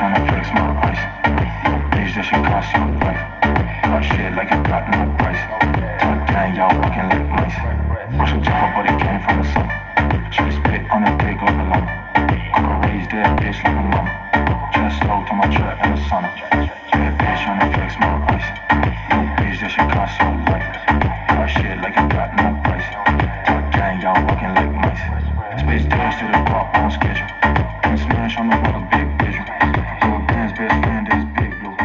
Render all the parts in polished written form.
Tryna flex my ice. Bitch, that shit cost your life. Talk shit like it got no price. Talk gang, y'all walking like mice. Rush a chopper, but it came from the sun. She spit on the dick like a llama. I could raise that bitch like a mama. Just slow to my truck in the sauna. Yeah, bitch, tryna flex my ice. Yo, bitch, that shit cost your life. Talk shit like it got no price. Talk gang, y'all walking like mice. Space days to the block on schedule. And smash on the water, big visual. Best friend is Big Blue.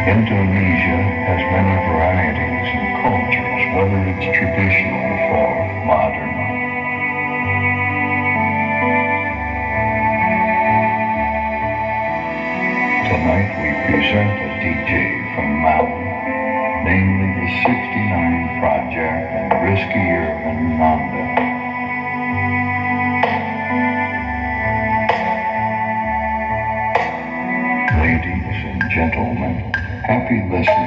Indonesia has many varieties and cultures, whether it's traditional or modern. Tonight we present a DJ from Maui, namely the 69 Project and Risky Irvin Nanda. Ladies and gentlemen, happy listening.